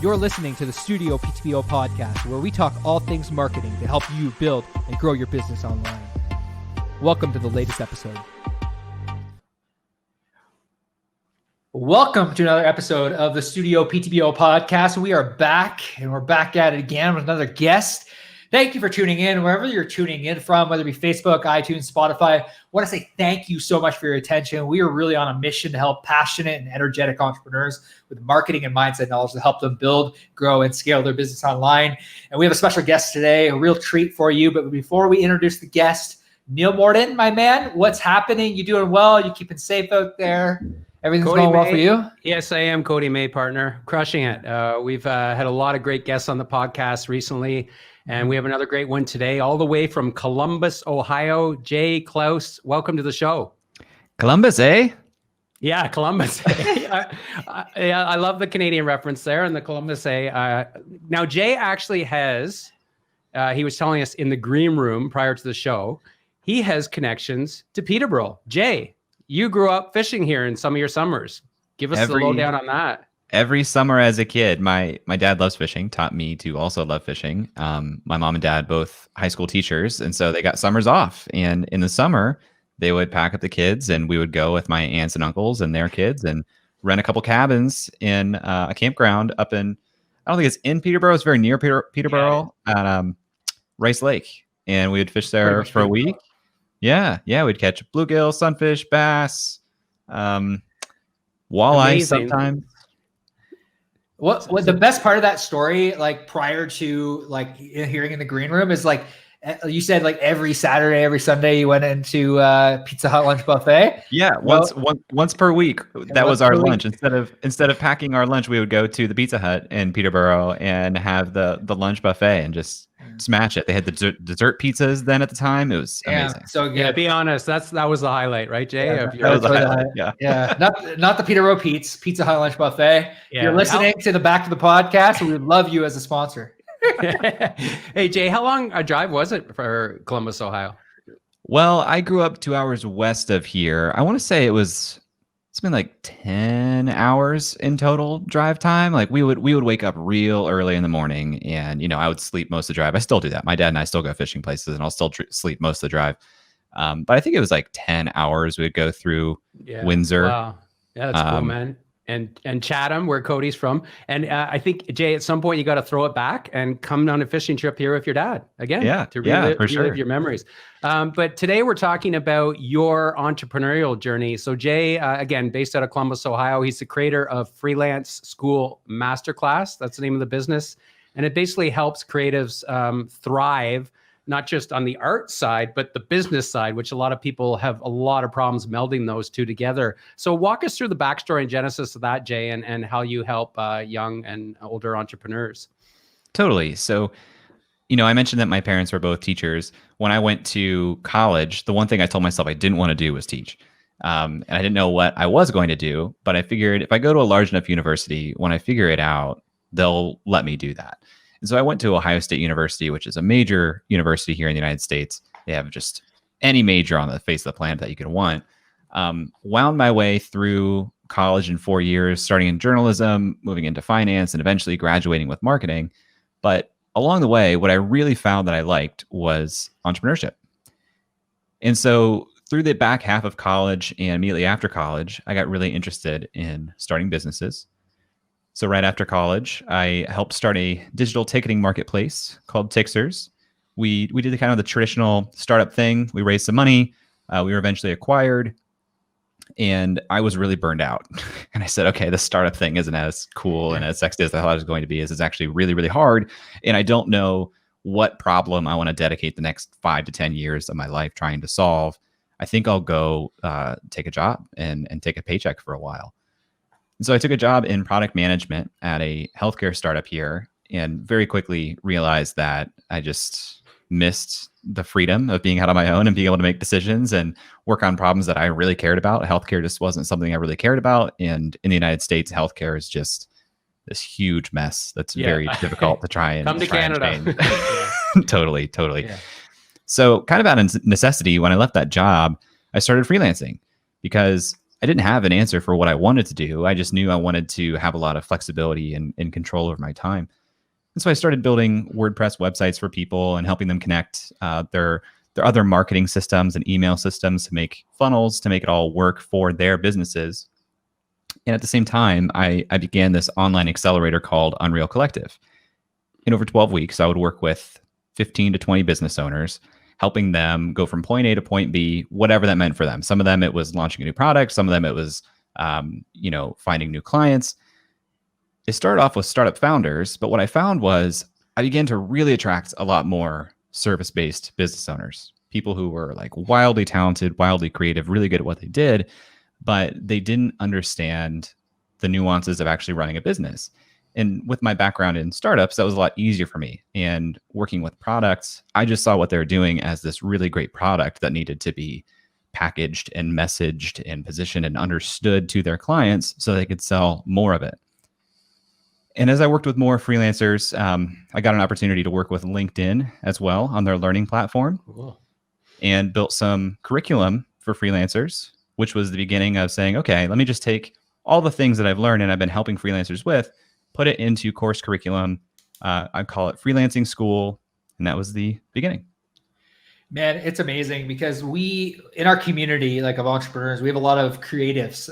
You're listening to the StudioPTBO podcast, where we talk all things marketing to help you build and grow your business online. Welcome to the latest episode. Welcome to another episode of the StudioPTBO podcast. We are back, and we're back at it again with another guest. Thank you for tuning in, wherever you're tuning in from, whether it be Facebook, iTunes, Spotify. I want to say thank you so much for your attention. We are really on a mission to help passionate and energetic entrepreneurs with marketing and mindset knowledge to help them build, grow, and scale their business online. And we have a special guest today, a real treat for you. But before we introduce the guest, Neil Morton, my man, what's happening? You doing well? You keeping safe out there? Everything's Cody going well May, for you? Yes, I am, Cody May, partner. Crushing it. We've had a lot of great guests on the podcast recently, and we have another great one today, all the way from Columbus, Ohio. Jay Clouse, welcome to the show. Columbus, eh? Yeah, Columbus. I love the Canadian reference there and the Columbus, eh? Now, Jay actually has, he was telling us in the green room prior to the show, he has connections to Peterborough. Jay, you grew up fishing here in some of your summers. Give us the lowdown on that. Every summer as a kid, my dad loves fishing, taught me to also love fishing. My mom and dad, both high school teachers, and so they got summers off. And in the summer, they would pack up the kids, and we would go with my aunts and uncles and their kids and rent a couple cabins in a campground up in, I don't think it's in Peterborough, it's very near Peterborough, at Rice Lake. And we would fish there for a week. Yeah, we'd catch bluegill, sunfish, bass, walleye. Amazing. Sometimes. What the best part of that story, like prior to like hearing in the green room, is like you said, like every Saturday, every Sunday, you went into Pizza Hut lunch buffet. Yeah, once per week. That was our lunch. Instead of packing our lunch, we would go to the Pizza Hut in Peterborough and have the lunch buffet and just smash it. They had the dessert pizzas then at the time. It was amazing. So good. Yeah, be honest, that was the highlight, right, Jay? That was the highlight. Yeah. Not the Peterborough Pizza Hut lunch buffet. Yeah. If you're listening to the back of the podcast, we would love you as a sponsor. Hey, Jay, how long a drive was it for Columbus, Ohio? Well, I grew up 2 hours west of here. I want to say it's been like 10 hours in total drive time. Like we would wake up real early in the morning, and I would sleep most of the drive. I still do that. My dad and I still go fishing places, and I'll still sleep most of the drive. But I think it was like 10 hours we'd go through Windsor. Wow. Yeah, that's cool, man. And Chatham, where Cody's from. And I think, Jay, at some point you got to throw it back and come on a fishing trip here with your dad again. To relive your memories. But today we're talking about your entrepreneurial journey. So Jay, again, based out of Columbus, Ohio, he's the creator of Freelance School Masterclass. That's the name of the business. And it basically helps creatives thrive, not just on the art side, but the business side, which a lot of people have a lot of problems melding those two together. So walk us through the backstory and genesis of that, Jay, and how you help young and older entrepreneurs. Totally. So, I mentioned that my parents were both teachers. When I went to college, the one thing I told myself I didn't want to do was teach. And I didn't know what I was going to do, but I figured if I go to a large enough university, when I figure it out, they'll let me do that. And so I went to Ohio State University, which is a major university here in the United States. They have just any major on the face of the planet that you could want. Wound my way through college in 4 years, starting in journalism, moving into finance, and eventually graduating with marketing. But along the way, what I really found that I liked was entrepreneurship. And so through the back half of college and immediately after college, I got really interested in starting businesses. So right after college, I helped start a digital ticketing marketplace called Tixers. We did the kind of the traditional startup thing. We raised some money. We were eventually acquired, and I was really burned out. And I said, okay, the startup thing isn't as cool and as sexy as I thought it was going to be. It's actually really, really hard. And I don't know what problem I want to dedicate the next 5 to 10 years of my life trying to solve. I think I'll go take a job and take a paycheck for a while. And so I took a job in product management at a healthcare startup here, and very quickly realized that I just missed the freedom of being out on my own and being able to make decisions and work on problems that I really cared about. Healthcare just wasn't something I really cared about. And in the United States, healthcare is just this huge mess that's very difficult to try and come to Canada. Totally. Yeah. So kind of out of necessity, when I left that job, I started freelancing because I didn't have an answer for what I wanted to do. I just knew I wanted to have a lot of flexibility and control over my time. And so I started building WordPress websites for people and helping them connect their other marketing systems and email systems to make funnels, to make it all work for their businesses. And at the same time, I began this online accelerator called Unreal Collective. In over 12 weeks, I would work with 15 to 20 business owners, helping them go from point A to point B, whatever that meant for them. Some of them, it was launching a new product. Some of them, it was, finding new clients. It started off with startup founders, but what I found was I began to really attract a lot more service-based business owners, people who were like wildly talented, wildly creative, really good at what they did, but they didn't understand the nuances of actually running a business. And with my background in startups, that was a lot easier for me. And working with products, I just saw what they were doing as this really great product that needed to be packaged and messaged and positioned and understood to their clients so they could sell more of it. And as I worked with more freelancers, I got an opportunity to work with LinkedIn as well on their learning platform. Cool. And built some curriculum for freelancers, which was the beginning of saying, okay, let me just take all the things that I've learned and I've been helping freelancers with, put it into course curriculum. I call it Freelancing School. And that was the beginning. Man, it's amazing because we, in our community, like of entrepreneurs, we have a lot of creatives.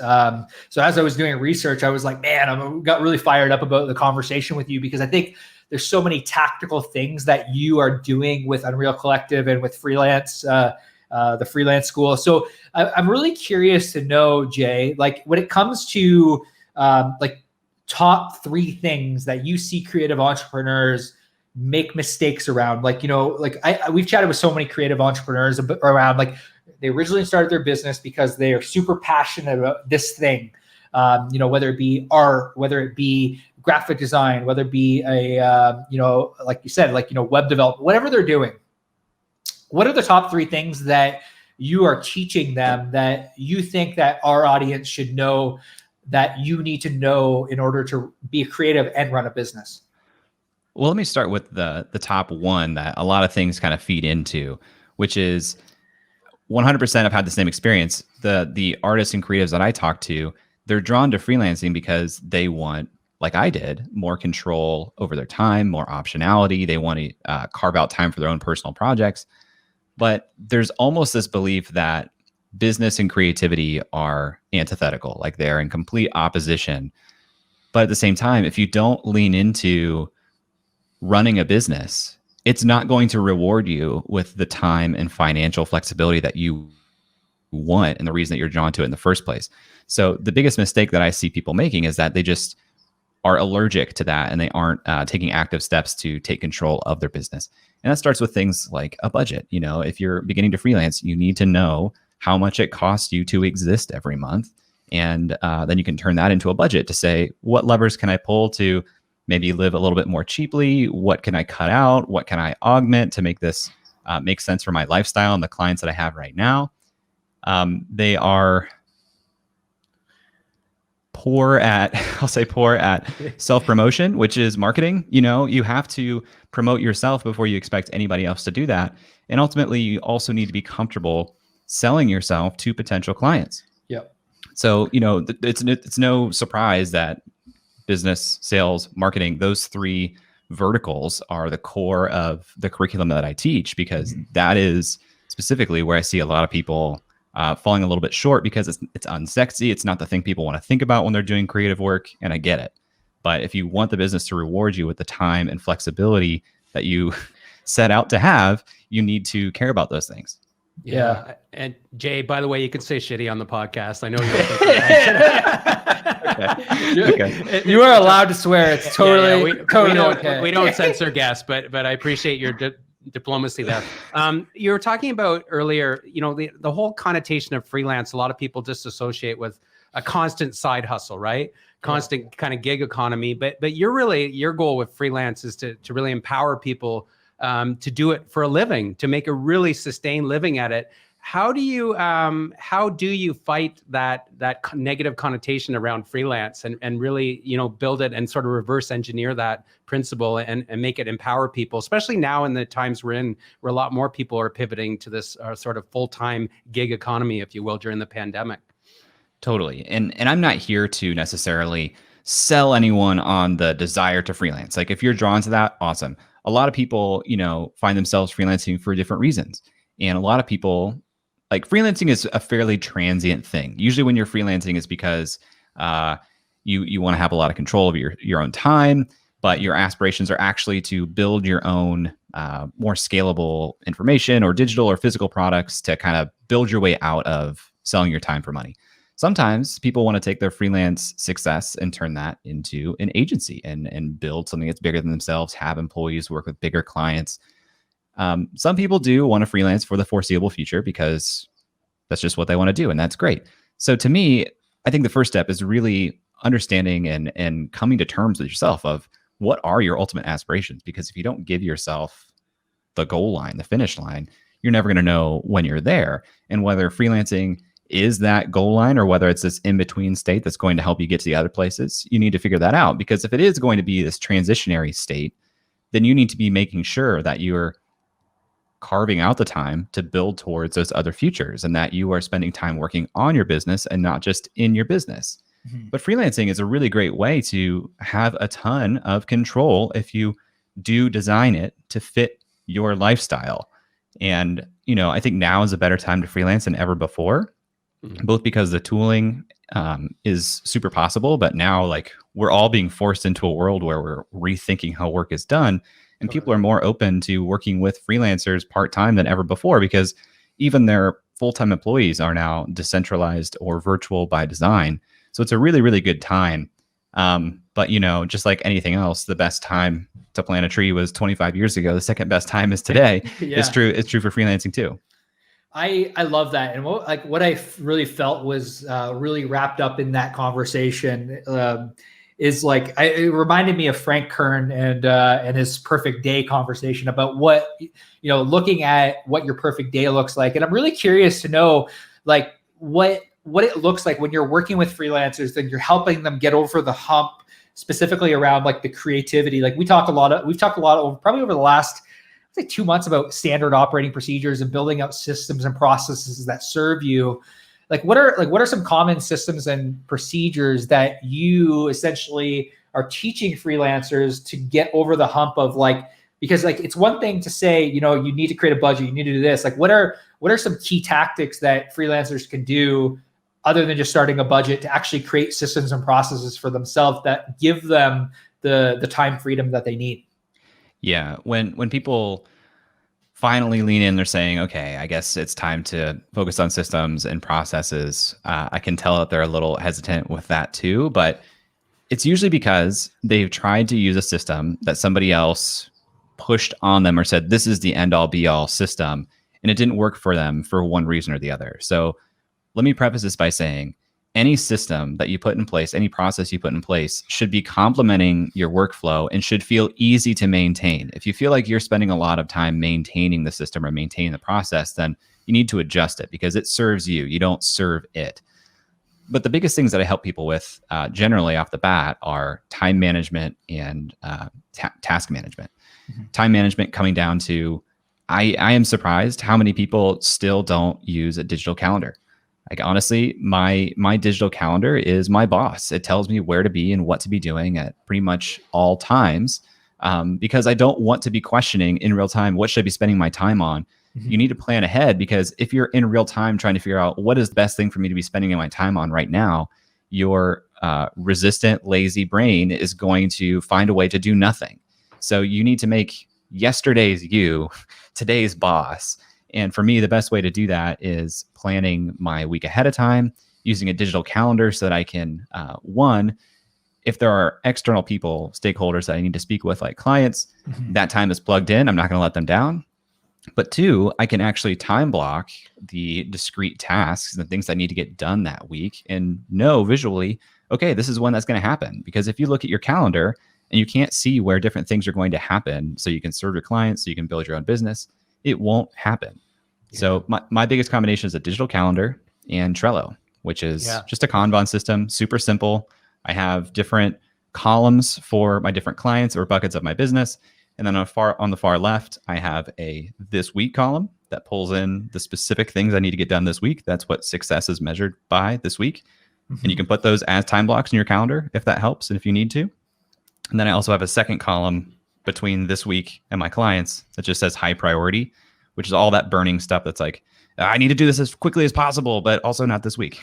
So as I was doing research, I was like, man, I got really fired up about the conversation with you because I think there's so many tactical things that you are doing with Unreal Collective and with Freelance, the Freelance School. So I'm really curious to know, Jay, like when it comes to like top 3 things that you see creative entrepreneurs make mistakes around, like, we've chatted with so many creative entrepreneurs around, like they originally started their business because they are super passionate about this thing, whether it be art, whether it be graphic design, whether it be a, like you said, like, web development, whatever they're doing. What are the top 3 things that you are teaching them that you think that our audience should know, that you need to know in order to be a creative and run a business? Well, let me start with the top one that a lot of things kind of feed into, which is 100% I've had the same experience. The artists and creatives that I talk to, they're drawn to freelancing because they want, like I did, more control over their time, more optionality. They want to carve out time for their own personal projects. But there's almost this belief that business and creativity are antithetical, like they're in complete opposition. But at the same time, if you don't lean into running a business, it's not going to reward you with the time and financial flexibility that you want and the reason that you're drawn to it in the first place. So the biggest mistake that I see people making is that they just are allergic to that and they aren't taking active steps to take control of their business. And that starts with things like a budget. If you're beginning to freelance, you need to know how much it costs you to exist every month. And then you can turn that into a budget to say, what levers can I pull to maybe live a little bit more cheaply? What can I cut out? What can I augment to make this make sense for my lifestyle and the clients that I have right now? They are poor at self-promotion, which is marketing. You have to promote yourself before you expect anybody else to do that. And ultimately, you also need to be comfortable selling yourself to potential clients. Yep. So, it's no surprise that business, sales, marketing, those 3 verticals are the core of the curriculum that I teach, because that is specifically where I see a lot of people falling a little bit short because it's unsexy. It's not the thing people want to think about when they're doing creative work, and I get it. But if you want the business to reward you with the time and flexibility that you set out to have, you need to care about those things. Yeah. And Jay, by the way, you can say shitty on the podcast. I know you're Okay. You are allowed to swear. It's totally, we don't censor guests, but I appreciate your diplomacy there. You were talking about earlier, the whole connotation of freelance, a lot of people just associate with a constant side hustle, right? Constant kind of gig economy. But your goal with freelance is to really empower people to do it for a living, to make a really sustained living at it. How do you fight that negative connotation around freelance and really, build it and sort of reverse engineer that principle and make it empower people, especially now in the times we're in, where a lot more people are pivoting to this sort of full-time gig economy, if you will, during the pandemic? Totally. And I'm not here to necessarily sell anyone on the desire to freelance. Like if you're drawn to that, awesome. A lot of people, find themselves freelancing for different reasons. And a lot of people, like, freelancing is a fairly transient thing. Usually when you're freelancing, it's because you want to have a lot of control of your own time, but your aspirations are actually to build your own more scalable information or digital or physical products to kind of build your way out of selling your time for money. Sometimes people want to take their freelance success and turn that into an agency and build something that's bigger than themselves, have employees, work with bigger clients. Some people do want to freelance for the foreseeable future because that's just what they want to do, and that's great. So to me, I think the first step is really understanding and coming to terms with yourself of what are your ultimate aspirations, because if you don't give yourself the goal line, the finish line, you're never going to know when you're there. And whether freelancing is that goal line or whether it's this in-between state that's going to help you get to the other places, you need to figure that out. Because if it is going to be this transitionary state, then you need to be making sure that you're carving out the time to build towards those other futures and that you are spending time working on your business and not just in your business. Mm-hmm. But freelancing is a really great way to have a ton of control if you do design it to fit your lifestyle. And, I think now is a better time to freelance than ever before. Both because the tooling is super possible, but now like we're all being forced into a world where we're rethinking how work is done, and people are more open to working with freelancers part-time than ever before because even their full-time employees are now decentralized or virtual by design. So it's a really, really good time. But just like anything else, the best time to plant a tree was 25 years ago. The second best time is today. Yeah. It's true for freelancing too. I love that. And what I really felt was really wrapped up in that conversation is like, it reminded me of Frank Kern and his perfect day conversation about what, looking at what your perfect day looks like. And I'm really curious to know like what it looks like when you're working with freelancers, then you're helping them get over the hump, specifically around like the creativity. Like we've talked a lot over the last 2 months about standard operating procedures and building out systems and processes that serve you. Like what are some common systems and procedures that you essentially are teaching freelancers to get over the hump of like, because like it's one thing to say, you need to create a budget, you need to do this. Like what are some key tactics that freelancers can do other than just starting a budget to actually create systems and processes for themselves that give them the time freedom that they need? Yeah, when people finally lean in, they're saying, okay, I guess it's time to focus on systems and processes. I can tell that they're a little hesitant with that too, but it's usually because they've tried to use a system that somebody else pushed on them or said, this is the end all be all system, and it didn't work for them for one reason or the other. So let me preface this by saying, any system that you put in place, any process you put in place should be complementing your workflow and should feel easy to maintain. If you feel like you're spending a lot of time maintaining the system or maintaining the process, then you need to adjust it because it serves you. You don't serve it. But the biggest things that I help people with generally off the bat are time management and task management. Mm-hmm. Time management coming down to, I am surprised how many people still don't use a digital calendar. Like honestly, my digital calendar is my boss. It tells me where to be and what to be doing at pretty much all times because I don't want to be questioning in real time, what should I be spending my time on? Mm-hmm. You need to plan ahead because if you're in real time trying to figure out what is the best thing for me to be spending my time on right now, your resistant, lazy brain is going to find a way to do nothing. So you need to make yesterday's you today's boss. And for me, the best way to do that is planning my week ahead of time, using a digital calendar so that I can, one, if there are external people, stakeholders that I need to speak with, like clients, mm-hmm. that time is plugged in. I'm not going to let them down. But two, I can actually time block the discrete tasks and things I need to get done that week and know visually, okay, this is when that's going to happen. Because if you look at your calendar and you can't see where different things are going to happen so you can serve your clients, so you can build your own business, it won't happen. Yeah. So my biggest combination is a digital calendar and Trello, which is just a Kanban system, super simple. I have different columns for my different clients or buckets of my business. And then on the far left, I have a this week column that pulls in the specific things I need to get done this week. That's what success is measured by this week. and you can put those as time blocks in your calendar if that helps and if you need to. And then I also have a second column between this week and my clients that just says high priority, which is all that burning stuff that's like, I need to do this as quickly as possible, but also not this week.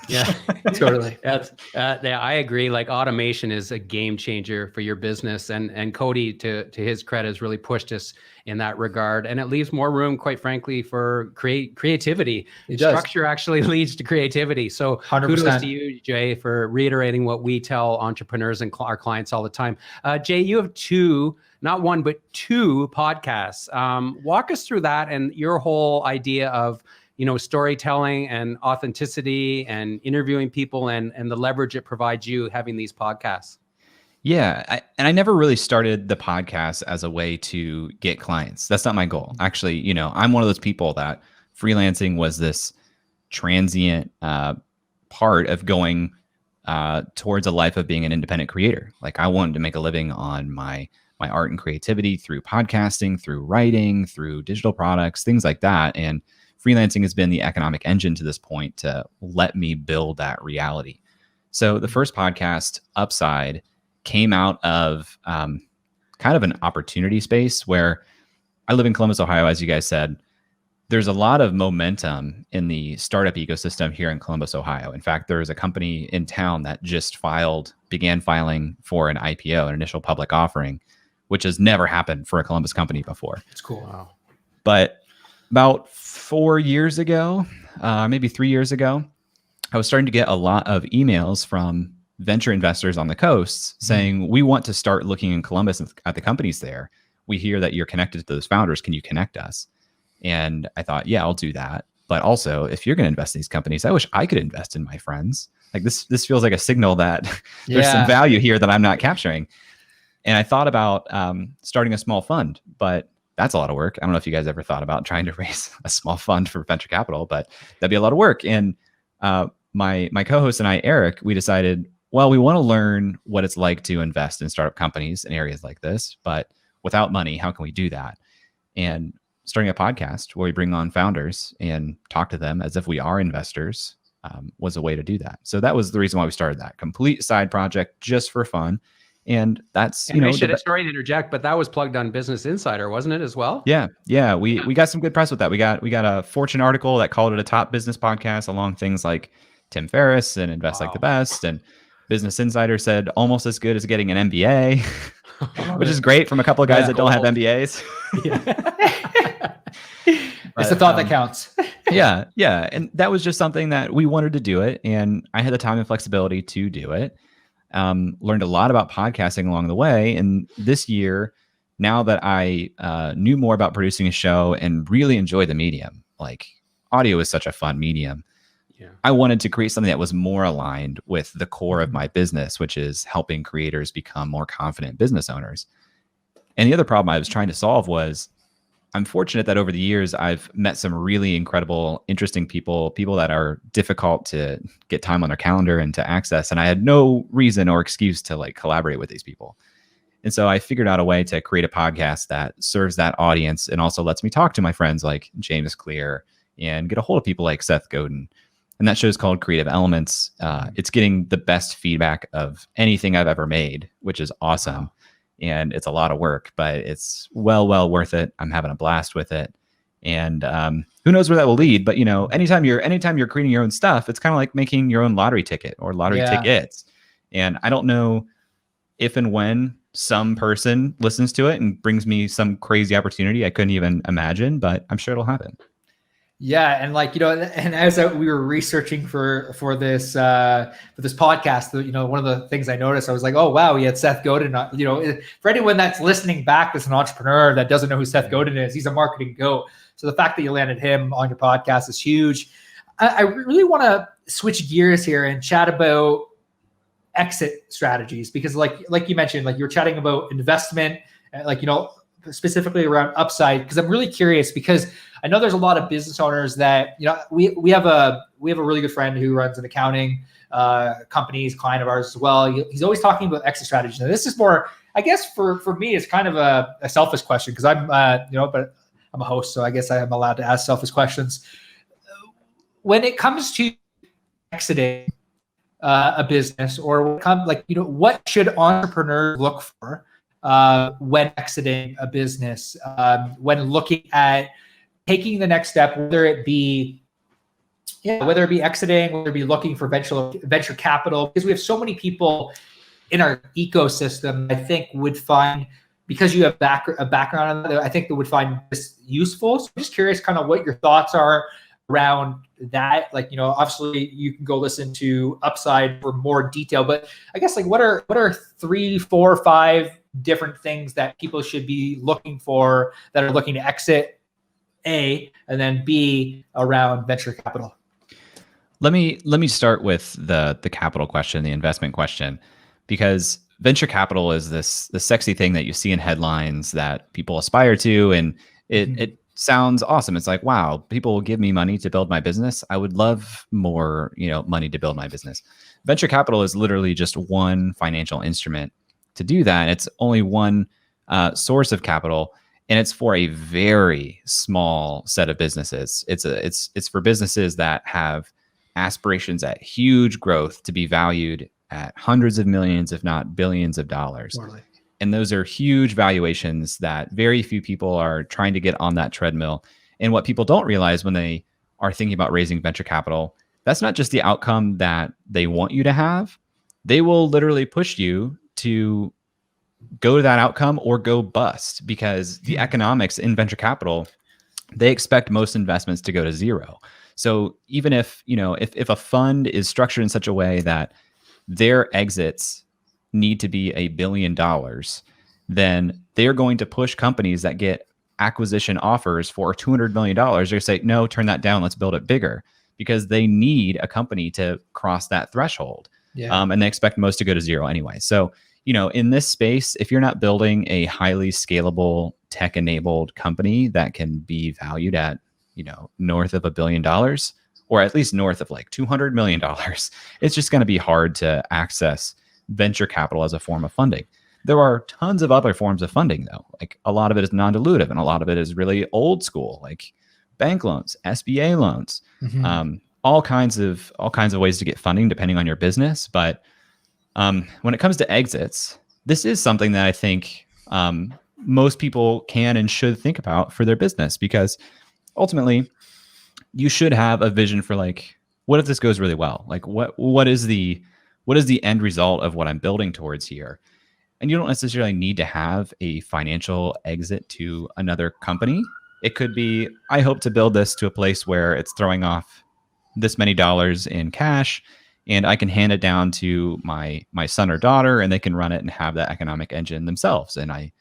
Yeah, Totally. Yeah, I agree. Like automation is a game changer for your business, and Cody, to his credit, has really pushed us in that regard. And it leaves more room, quite frankly, for creativity. It does. Structure actually leads to creativity. So 100%. kudos to you, Jay, for reiterating what we tell entrepreneurs and our clients all the time. Jay, you have not one, but two podcasts. Walk us through that and your whole idea of storytelling and authenticity and interviewing people and the leverage it provides you having these podcasts. Yeah. I never really started the podcast as a way to get clients. That's not my goal. Actually, I'm one of those people that freelancing was this transient part of going towards a life of being an independent creator. Like I wanted to make a living on my art and creativity through podcasting, through writing, through digital products, things like that. And freelancing has been the economic engine to this point to let me build that reality. So the first podcast, Upside, came out of kind of an opportunity space where I live in Columbus, Ohio, as you guys said. There's a lot of momentum in the startup ecosystem here in Columbus, Ohio. In fact, there is a company in town that just began filing for an IPO, an initial public offering, which has never happened for a Columbus company before. It's cool. Wow. But about 4 years ago, maybe 3 years ago, I was starting to get a lot of emails from venture investors on the coasts saying, we want to start looking in Columbus at the companies there. We hear that you're connected to those founders. Can you connect us? And I thought, yeah, I'll do that. But also, if you're going to invest in these companies, I wish I could invest in my friends. Like this feels like a signal that there's some value here that I'm not capturing. And I thought about starting a small fund, but that's a lot of work. I don't know if you guys ever thought about trying to raise a small fund for venture capital, but that'd be a lot of work. And my co-host and I, Eric, we decided, well, we want to learn what it's like to invest in startup companies in areas like this, but without money, how can we do that? And starting a podcast where we bring on founders and talk to them as if we are investors was a way to do that. So that was the reason why we started that complete side project just for fun. And that's, sorry to interject, but that was plugged on Business Insider, wasn't it as well? Yeah. We got some good press with that. We got a Fortune article that called it a top business podcast along things like Tim Ferriss and Invest Like the Best. And Business Insider said almost as good as getting an MBA, which is great from a couple of guys that don't have MBAs. It's the thought that counts. Yeah. And that was just something that we wanted to do it. And I had the time and flexibility to do it. Learned a lot about podcasting along the way. And this year, now that I knew more about producing a show and really enjoyed the medium, like audio is such a fun medium. Yeah. I wanted to create something that was more aligned with the core of my business, which is helping creators become more confident business owners. And the other problem I was trying to solve was I'm fortunate that over the years, I've met some really incredible, interesting people that are difficult to get time on their calendar and to access. And I had no reason or excuse to like collaborate with these people. And so I figured out a way to create a podcast that serves that audience and also lets me talk to my friends like James Clear and get a hold of people like Seth Godin. And that show is called Creative Elements. It's getting the best feedback of anything I've ever made, which is awesome. Wow. And it's a lot of work, but it's well worth it. I'm having a blast with it. And who knows where that will lead? But anytime you're creating your own stuff, it's kind of like making your own lottery ticket or lottery tickets. And I don't know if and when some person listens to it and brings me some crazy opportunity I couldn't even imagine, but I'm sure it'll happen. Yeah, and and as we were researching for this podcast, one of the things I noticed, I was like, oh wow, we had Seth Godin. For anyone that's listening back as an entrepreneur that doesn't know who Seth Godin is, he's a marketing goat. So the fact that you landed him on your podcast is huge. I really want to switch gears here and chat about exit strategies because, like you mentioned, like you're chatting about investment, specifically around Upside, because I'm really curious because I know there's a lot of business owners that, we have a really good friend who runs an accounting company, client of ours as well. He's always talking about exit strategies. Now this is more, I guess for me, it's kind of a selfish question because I'm, but I'm a host, so I guess I am allowed to ask selfish questions. When it comes to exiting, a business, or what should entrepreneurs look for when exiting a business, when looking at taking the next step, whether it be exiting, whether it be looking for venture capital, because we have so many people in our ecosystem, I think would find, because you have a background on that, I think they would find this useful. So I'm just curious kind of what your thoughts are around that. Like, obviously you can go listen to Upside for more detail, but I guess what are 3, 4, 5 different things that people should be looking for that are looking to exit, A, and then B, around venture capital? Let me start with the capital question, the investment question, because venture capital is the sexy thing that you see in headlines that people aspire to, and it sounds awesome. It's like, wow, people will give me money to build my business. I would love more, money to build my business. Venture capital is literally just one financial instrument to do that. It's only one source of capital, and it's for a very small set of businesses. It's for businesses that have aspirations at huge growth to be valued at hundreds of millions, if not billions of dollars. Totally. And those are huge valuations that very few people are trying to get on that treadmill. And what people don't realize when they are thinking about raising venture capital, that's not just the outcome that they want you to have. They will literally push you to go to that outcome or go bust, because the economics in venture capital, they expect most investments to go to zero. So even if a fund is structured in such a way that their exits need to be $1 billion, then they're going to push companies that get acquisition offers for $200 million. They say, no, turn that down. Let's build it bigger, because they need a company to cross that threshold. Yeah. And they expect most to go to zero anyway. So, in this space, if you're not building a highly scalable tech-enabled company that can be valued at, north of $1 billion, or at least north of like $200 million, it's just going to be hard to access venture capital as a form of funding. There are tons of other forms of funding, though. Like, a lot of it is non-dilutive, and a lot of it is really old school, like bank loans, SBA loans, all kinds of ways to get funding depending on your business. But when it comes to exits, this is something that I think most people can and should think about for their business, because ultimately you should have a vision for, like, what if this goes really well? Like, what is the end result of what I'm building towards here? And you don't necessarily need to have a financial exit to another company. It could be, I hope to build this to a place where it's throwing off this many dollars in cash, and I can hand it down to my son or daughter, and they can run it and have that economic engine themselves. And I,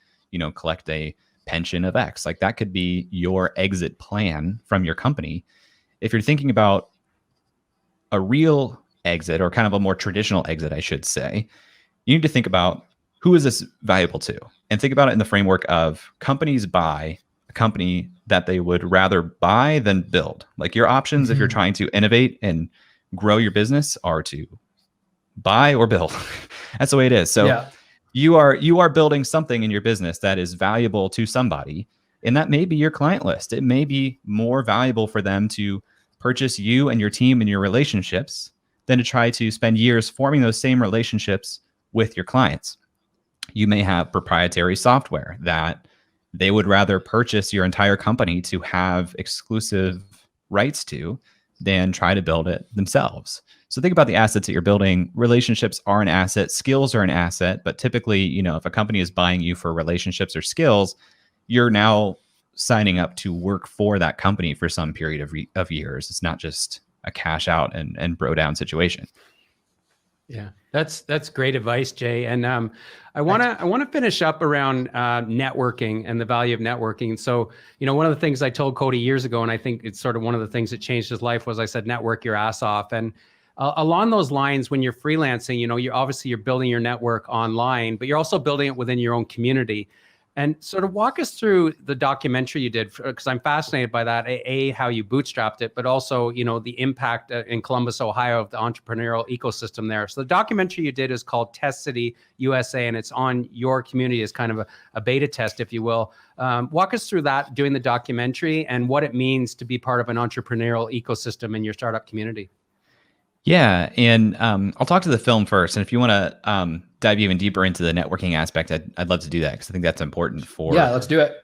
collect a pension of X. Like, that could be your exit plan from your company. If you're thinking about a real exit, or kind of a more traditional exit, I should say, you need to think about, who is this valuable to? And think about it in the framework of, companies buy a company that they would rather buy than build. Like, your options, if you're trying to innovate and grow your business, are to buy or build. That's the way it is. So yeah. You are building something in your business that is valuable to somebody, and that may be your client list. It may be more valuable for them to purchase you and your team and your relationships than to try to spend years forming those same relationships with your clients. You may have proprietary software that they would rather purchase your entire company to have exclusive rights to than try to build it themselves. So think about the assets that you're building. Relationships are an asset. Skills are an asset. But typically, if a company is buying you for relationships or skills, you're now signing up to work for that company for some period of years. It's not just a cash out and bro down situation. Yeah, that's great advice, Jay. And I want to finish up around networking and the value of networking. So, one of the things I told Cody years ago, and I think it's sort of one of the things that changed his life, was I said, network your ass off. And along those lines, when you're freelancing, you're building your network online, but you're also building it within your own community. And sort of walk us through the documentary you did, because I'm fascinated by that. How you bootstrapped it, but also, the impact in Columbus, Ohio, of the entrepreneurial ecosystem there. So the documentary you did is called Test City USA, and it's on your community as kind of a beta test, if you will. Walk us through that, doing the documentary, and what it means to be part of an entrepreneurial ecosystem in your startup community. Yeah, and I'll talk to the film first. And if you want to dive even deeper into the networking aspect, I'd love to do that because I think that's important for let's do it.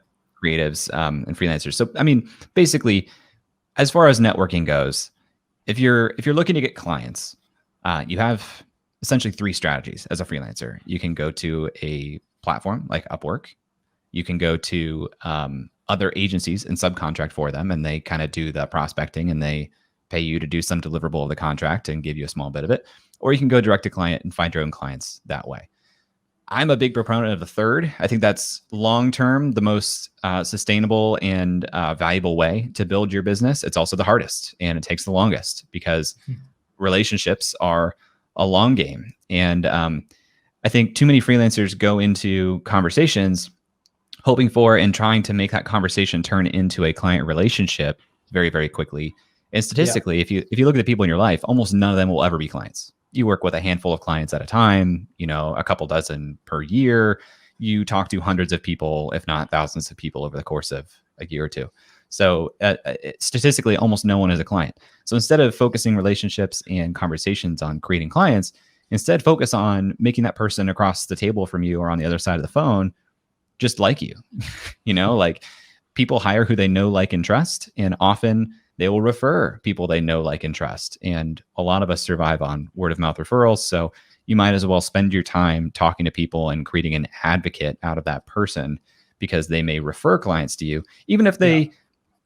creatives and freelancers. So, I mean, basically, as far as networking goes, if you're looking to get clients, you have essentially 3 strategies as a freelancer. You can go to a platform like Upwork. You can go to other agencies and subcontract for them, and they kind of do the prospecting and they pay you to do some deliverable of the contract and give you a small bit of it. Or you can go direct to client and find your own clients that way. I'm a big proponent of the third. I think that's long-term, the most sustainable and valuable way to build your business. It's also the hardest and it takes the longest because relationships are a long game. And I think too many freelancers go into conversations hoping for and trying to make that conversation turn into a client relationship very, very quickly. And statistically, if you look at the people in your life, almost none of them will ever be clients. You work with a handful of clients at a time, a couple dozen per year. You talk to hundreds of people, if not thousands of people over the course of a year or two. So statistically, almost no one is a client. So instead of focusing relationships and conversations on creating clients, instead focus on making that person across the table from you or on the other side of the phone just like you. Like people hire who they know, like, and trust, and often they will refer people they know, like, and trust. And a lot of us survive on word of mouth referrals. So you might as well spend your time talking to people and creating an advocate out of that person because they may refer clients to you, even if they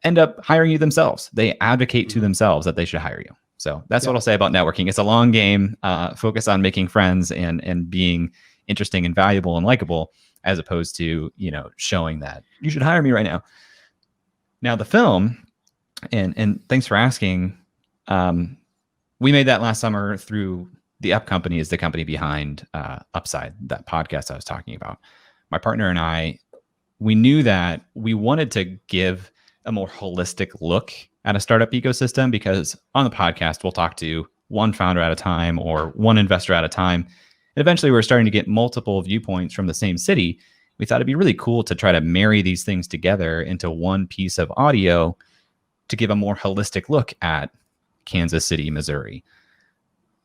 end up hiring you themselves. They advocate to themselves that they should hire you. So that's what I'll say about networking. It's a long game. Focus on making friends and being interesting and valuable and likable, as opposed to, showing that you should hire me right now. Now the film, and thanks for asking. We made that last summer through the Up Company, is the company behind Upside, that podcast I was talking about. My partner and I, we knew that we wanted to give a more holistic look at a startup ecosystem, because on the podcast, we'll talk to one founder at a time or one investor at a time. And eventually we're starting to get multiple viewpoints from the same city. We thought it'd be really cool to try to marry these things together into one piece of audio to give a more holistic look at Kansas City, Missouri.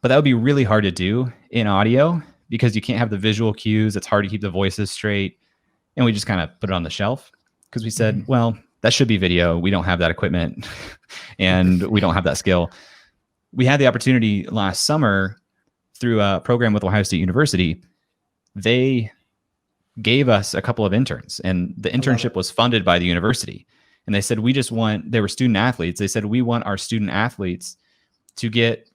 But that would be really hard to do in audio because you can't have the visual cues. It's hard to keep the voices straight. And we just kind of put it on the shelf because we said, well, that should be video. We don't have that equipment and we don't have that skill. We had the opportunity last summer through a program with Ohio State University. They gave us a couple of interns, and the internship was funded by the university. And they said, they were student athletes. They said, we want our student athletes to get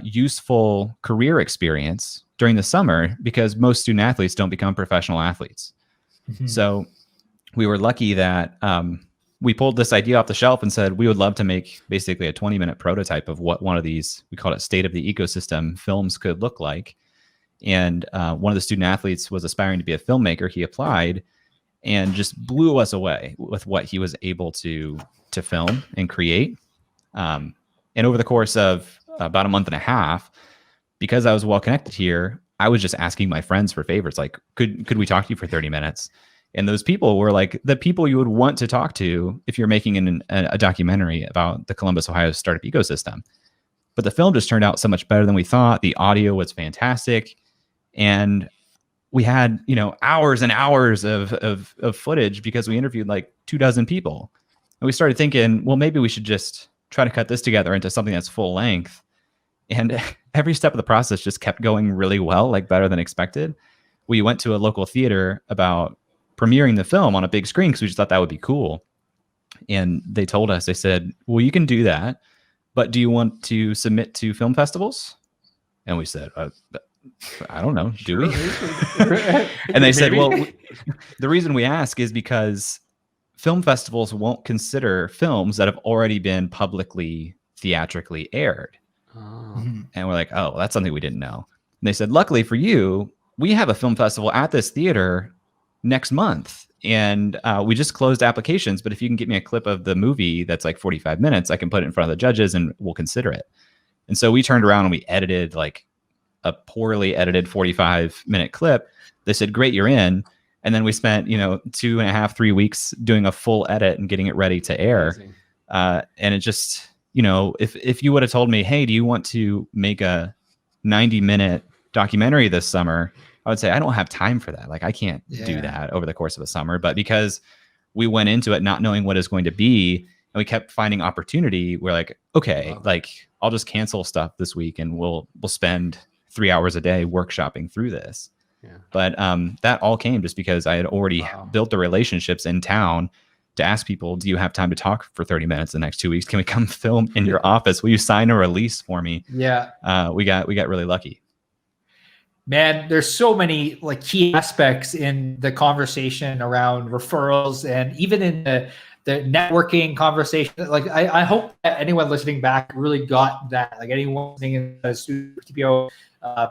useful career experience during the summer because most student athletes don't become professional athletes. So we were lucky that we pulled this idea off the shelf and said, we would love to make basically a 20-minute prototype of what one of these, we call it state of the ecosystem films, could look like. And one of the student athletes was aspiring to be a filmmaker. He applied and just blew us away with what he was able to film and create. And over the course of about a month and a half, because I was well connected here, I was just asking my friends for favors. Like, could we talk to you for 30 minutes? And those people were like the people you would want to talk to if you're making a documentary about the Columbus, Ohio startup ecosystem. But the film just turned out so much better than we thought. The audio was fantastic. And we had, hours and hours of footage because we interviewed like 24 people. And we started thinking, well, maybe we should just try to cut this together into something that's full length. And every step of the process just kept going really well, like better than expected. We went to a local theater about premiering the film on a big screen because we just thought that would be cool. And they told us, they said, well, you can do that, but do you want to submit to film festivals? And we said, I don't know. Do we? And they said, well, the reason we ask is because film festivals won't consider films that have already been publicly theatrically aired. And we're like, oh, that's something we didn't know. And they said, luckily for you, we have a film festival at this theater next month. And we just closed applications. But if you can get me a clip of the movie that's like 45 minutes, I can put it in front of the judges and we'll consider it. And so we turned around and we edited like a poorly edited 45-minute clip. They said, great, you're in. And then we spent, 2.5, 3 weeks doing a full edit and getting it ready to air. And it just, you know, if you would have told me, hey, do you want to make a 90-minute documentary this summer? I would say I don't have time for that. Like I can't do that over the course of a summer. But because we went into it not knowing what it's going to be, and we kept finding opportunity, we're like, okay, like I'll just cancel stuff this week and we'll spend 3 hours a day workshopping through this. Yeah. But that all came just because I had already built the relationships in town to ask people, do you have time to talk for 30 minutes the next 2 weeks? Can we come film in your office? Will you sign a release for me? Yeah. We got really lucky. Man, there's so many like key aspects in the conversation around referrals and even in the networking conversation. Like I hope that anyone listening back really got that. Like anyone listening in the StudioPTBO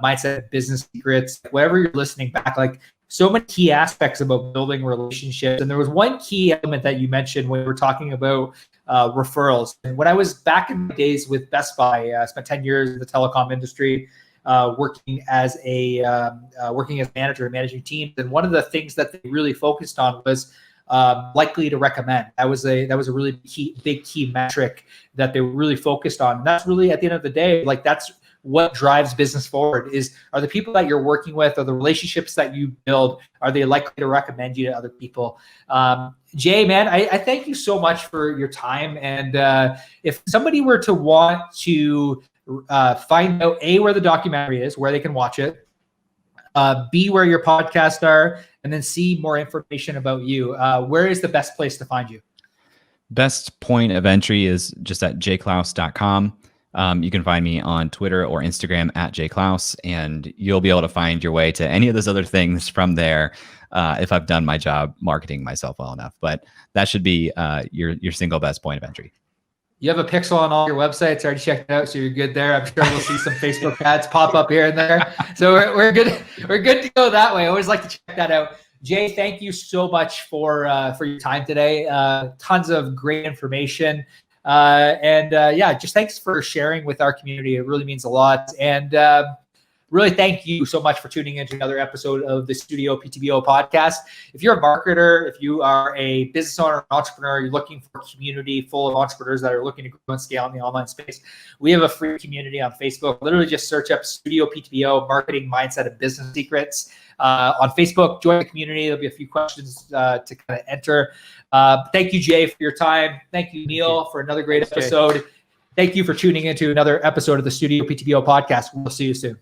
mindset, business secrets, whatever you're listening back, like so many key aspects about building relationships. And there was one key element that you mentioned when we were talking about referrals. And when I was back in the days with Best Buy, I spent 10 years in the telecom industry, working as manager and managing teams. And one of the things that they really focused on was likely to recommend. That was a really big key metric that they were really focused on. And that's really, at the end of the day, like that's what drives business forward. Are the people that you're working with, or the relationships that you build, are they likely to recommend you to other people? Jay, man, I thank you so much for your time. And if somebody were to want to find out where the documentary is, where they can watch it, B, where your podcasts are, and then C, more information about you, where is the best place to find you? Best point of entry is just at jayclouse.com. You can find me on Twitter or Instagram at Jay Clouse, and you'll be able to find your way to any of those other things from there if I've done my job marketing myself well enough. But that should be your single best point of entry. You have a pixel on all your websites. I already checked it out, so you're good there. I'm sure we'll see some Facebook ads pop up here and there. So we're good. We're good to go that way. I always like to check that out. Jay, thank you so much for your time today. Tons of great information. Just thanks for sharing with our community. It really means a lot. And really thank you so much for tuning into another episode of the StudioPTBO podcast. If you're a marketer, if you are a business owner, entrepreneur, you're looking for a community full of entrepreneurs that are looking to grow and scale in the online space, we have a free community on Facebook. Literally just search up StudioPTBO Marketing Mindset and Business Secrets. On Facebook, join the community. There'll be a few questions to kind of enter. Thank you, Jay, for your time. Thank you, Neil, for another great episode. Thank you for tuning into another episode of the StudioPTBO podcast. We'll see you soon.